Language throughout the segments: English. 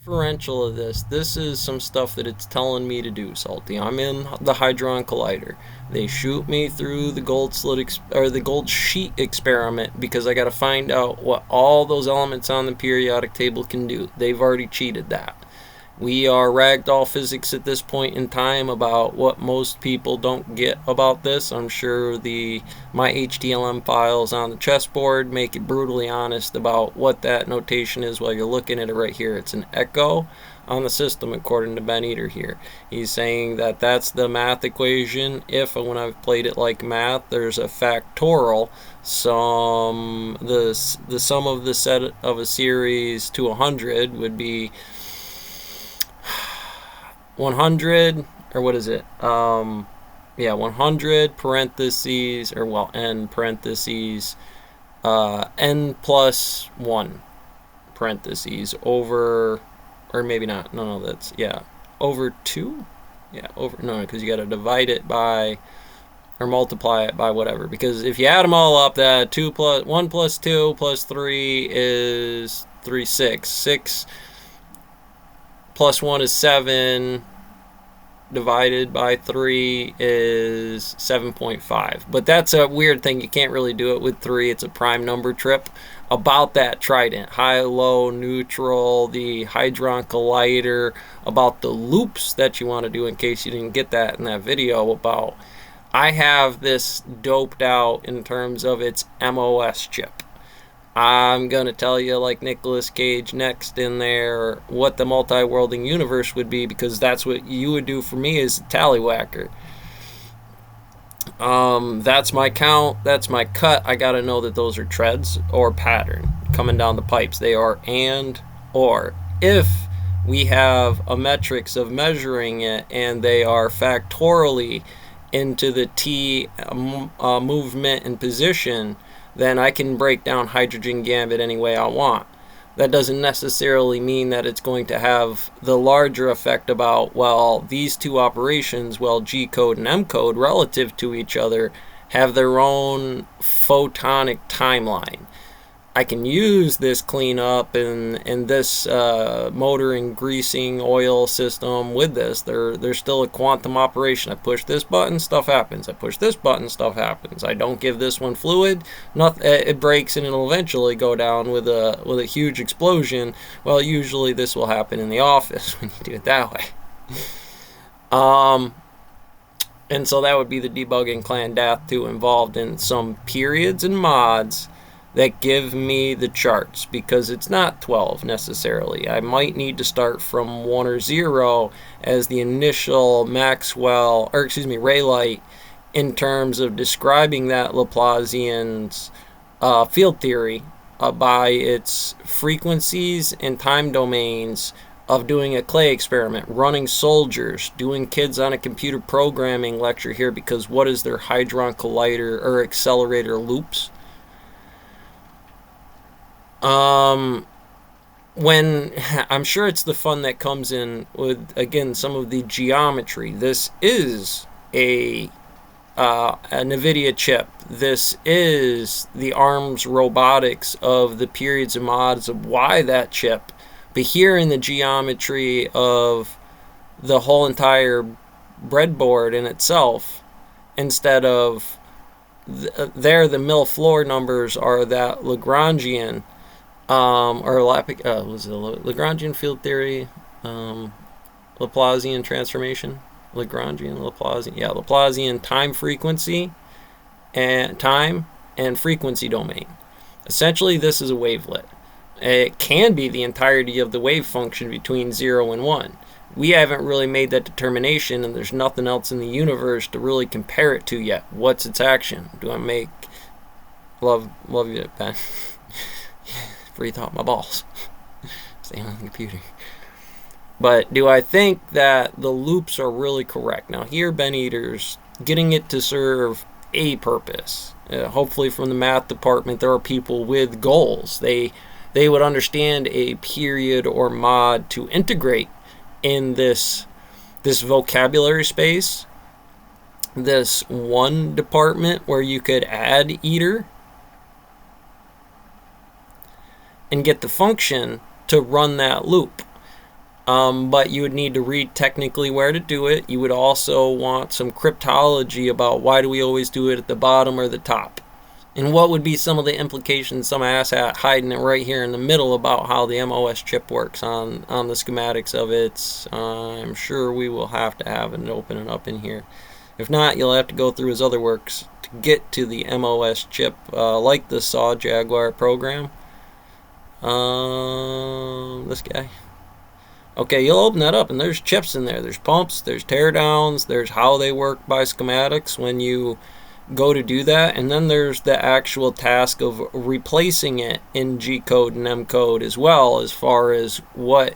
Differential of this is some stuff that it's telling me to do, Salty. I'm in the Hadron Collider. They shoot me through the gold slit or the gold sheet experiment because I got to find out what all those elements on the periodic table can do. They've already cheated that. We are ragdoll physics at this point in time about what most people don't get about this. I'm sure my HTLM files on the chessboard make it brutally honest about what that notation is while you're looking at it right here. It's an echo on the system according to Ben Eater here. He's saying that that's the math equation. If and when I've played it like math, there's a factorial. The sum of the set of a series to 100 would be 100, or what is it? Yeah, 100 parentheses, or well, n parentheses, n plus 1 parentheses over, or maybe not, no, that's, yeah, over 2? Yeah, over, no, because you got to divide it by, or multiply it by whatever, because if you add them all up, that 1 plus 2 plus 3 is 3, 6. 6 plus 1 is 7, divided by 3 is 7.5. But that's a weird thing. You can't really do it with 3. It's a prime number trip. About that trident, high, low, neutral, the Hadron Collider, about the loops that you want to do in case you didn't get that in that video about, I have this doped out in terms of its MOS chip. I'm going to tell you, like Nicolas Cage next in there, what the multi-worlding universe would be, because that's what you would do for me as a tallywhacker. That's my count, that's my cut. I got to know that those are treads or pattern coming down the pipes. They are and or. If we have a metrics of measuring it and they are factorially into the T movement and position, then I can break down hydrogen gambit any way I want. That doesn't necessarily mean that it's going to have the larger effect about, well, these two operations, well, G code and M code relative to each other have their own photonic timeline. I can use this cleanup and this motor and greasing oil system with this. There's still a quantum operation. I push this button, stuff happens. I push this button, stuff happens. I don't give this one fluid, it breaks and it'll eventually go down with a huge explosion. Well, usually this will happen in the office when you do it that way. And so that would be the debugging clan DATH 2 involved in some periods and mods that give me the charts, because it's not 12 necessarily. I might need to start from 1 or 0 as the initial Maxwell, or excuse me, Raylight, in terms of describing that Laplacian's field theory by its frequencies and time domains of doing a clay experiment, running soldiers, doing kids on a computer programming lecture here, because what is their Hadron Collider or accelerator loops? When I'm sure it's the fun that comes in with, again, some of the geometry. This is a NVIDIA chip. This is the ARMS robotics of the periods and mods of why that chip. But here in the geometry of the whole entire breadboard in itself, instead of there, the mill floor numbers are that Lagrangian. Was it Lagrangian field theory, Laplacian transformation, Laplacian time frequency, and time and frequency domain. Essentially, this is a wavelet. It can be the entirety of the wave function between 0 and 1. We haven't really made that determination, and there's nothing else in the universe to really compare it to yet. What's its action? Do I make... Love you, Ben. Breathe out my balls. Staying on the computer. But do I think that the loops are really correct? Now here, Ben Eater's getting it to serve a purpose. Hopefully from the math department there are people with goals. They would understand a period or mod to integrate in this vocabulary space. This one department where you could add Eater and get the function to run that loop. But you would need to read technically where to do it. You would also want some cryptology about why do we always do it at the bottom or the top. And what would be some of the implications, some asshat hiding it right here in the middle about how the MOS chip works on the schematics of it. I'm sure we will have to have it open it up in here. If not, you'll have to go through his other works to get to the MOS chip, like the SAW Jaguar program. This guy. Okay, you'll open that up, and there's chips in there. There's pumps, there's teardowns, there's how they work by schematics when you go to do that, and then there's the actual task of replacing it in G code and M code as well, as far as what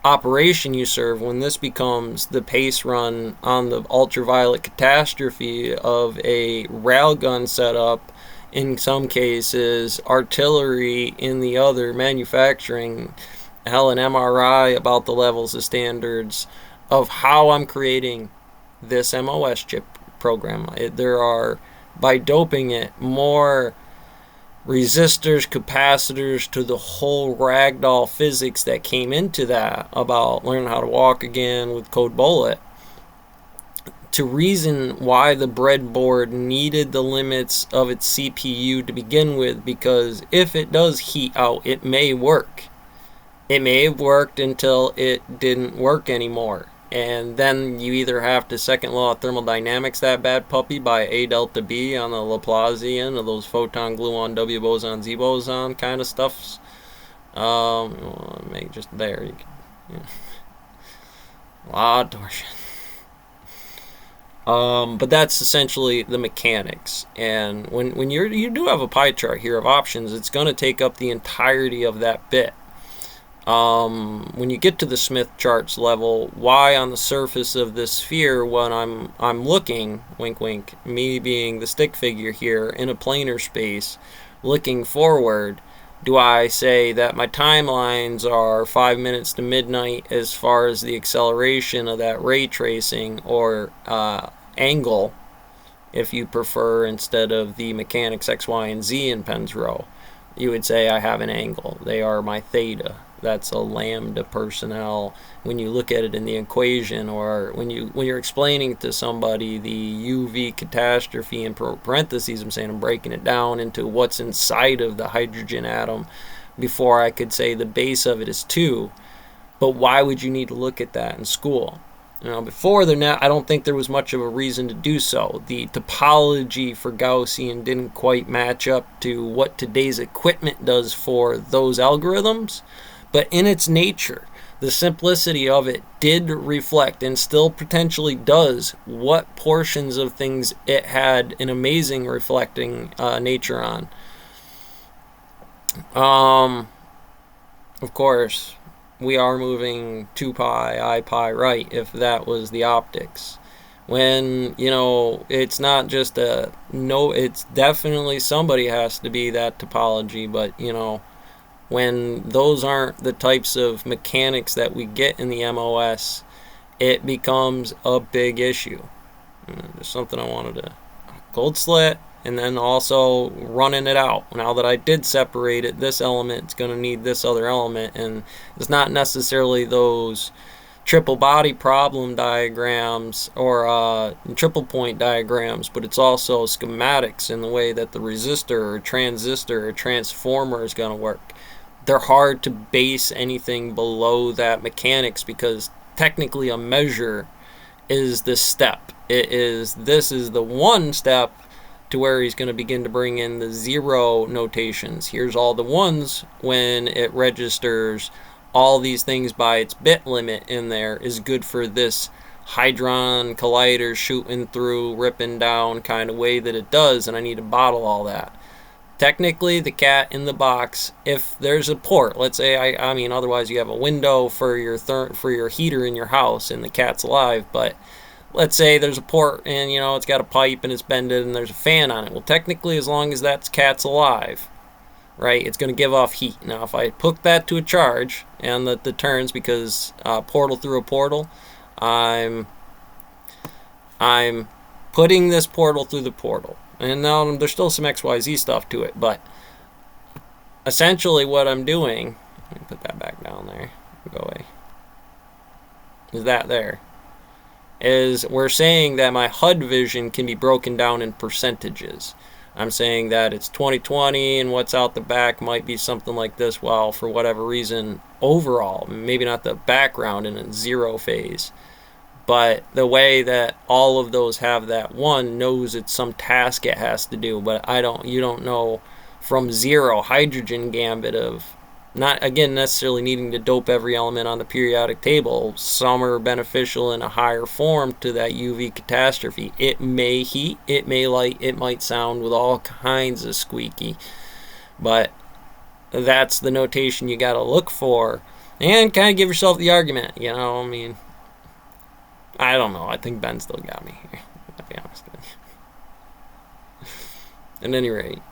operation you serve when this becomes the pace run on the ultraviolet catastrophe of a railgun setup, in some cases artillery in the other, manufacturing, hell, an MRI about the levels of standards of how I'm creating this MOS chip program. There are, by doping it, more resistors, capacitors, to the whole ragdoll physics that came into that about learning how to walk again with Code Bullet, to reason why the breadboard needed the limits of its CPU to begin with, because if it does heat out, it may work. It may have worked until it didn't work anymore. And then you either have to second law of thermodynamics that bad puppy by A delta B on the Laplacian of those photon gluon W boson Z boson kind of stuffs. Make just there. You can, a lot of torsion. But that's essentially the mechanics. And when you do have a pie chart here of options, it's going to take up the entirety of that bit. When you get to the Smith charts level, why on the surface of this sphere, when I'm looking, wink wink, me being the stick figure here in a planar space, looking forward, do I say that my timelines are 5 minutes to midnight as far as the acceleration of that ray tracing, or angle, if you prefer, instead of the mechanics X, Y, and Z in Penn's row? You would say I have an angle. They are my theta. That's a lambda personnel when you look at it in the equation, or when you're explaining to somebody the UV catastrophe in parentheses. I'm saying I'm breaking it down into what's inside of the hydrogen atom before I could say the base of it is 2. But why would you need to look at that in school? Before I don't think there was much of a reason to do so. The topology for Gaussian didn't quite match up to what today's equipment does for those algorithms. But in its nature, the simplicity of it did reflect, and still potentially does, what portions of things it had an amazing reflecting nature on. Of course, we are moving 2 pi, I pi right, if that was the optics. When, it's not just it's definitely somebody has to be that topology, but, when those aren't the types of mechanics that we get in the MOS, it becomes a big issue. Just something I wanted to gold slit, and then also running it out. Now that I did separate it, this element is going to need this other element, and it's not necessarily those triple body problem diagrams or triple point diagrams, but it's also schematics in the way that the resistor or transistor or transformer is going to work. They're hard to base anything below that mechanics, because technically a measure is the step. This is the one step to where he's going to begin to bring in the 0 notations. Here's all the ones when it registers all these things by its bit limit in there is good for this Hadron Collider shooting through, ripping down kind of way that it does, and I need to bottle all that. Technically, the cat in the box, if there's a port, let's say, otherwise you have a window for your heater in your house and the cat's alive, but let's say there's a port and, it's got a pipe and it's bended and there's a fan on it. Well, technically, as long as that cat's alive, right, it's going to give off heat. Now, if I hook that to a charge and the turns, because portal through a portal, I'm putting this portal through the portal. And now there's still some XYZ stuff to it, but essentially what I'm doing, let me put that back down there, go away. Is that there? Is we're saying that my HUD vision can be broken down in percentages. I'm saying that it's 2020 and what's out the back might be something like this. Well, for whatever reason, overall, maybe not the background in a zero phase, but the way that all of those have that one knows it's some task it has to do. But you don't know from zero hydrogen gambit of not again necessarily needing to dope every element on the periodic table. Some are beneficial in a higher form to that UV catastrophe. It may heat, it may light, it might sound with all kinds of squeaky, but that's the notation you got to look for and kind of give yourself the argument. I mean, I don't know. I think Ben still got me here. I'll be honest with you. At any rate,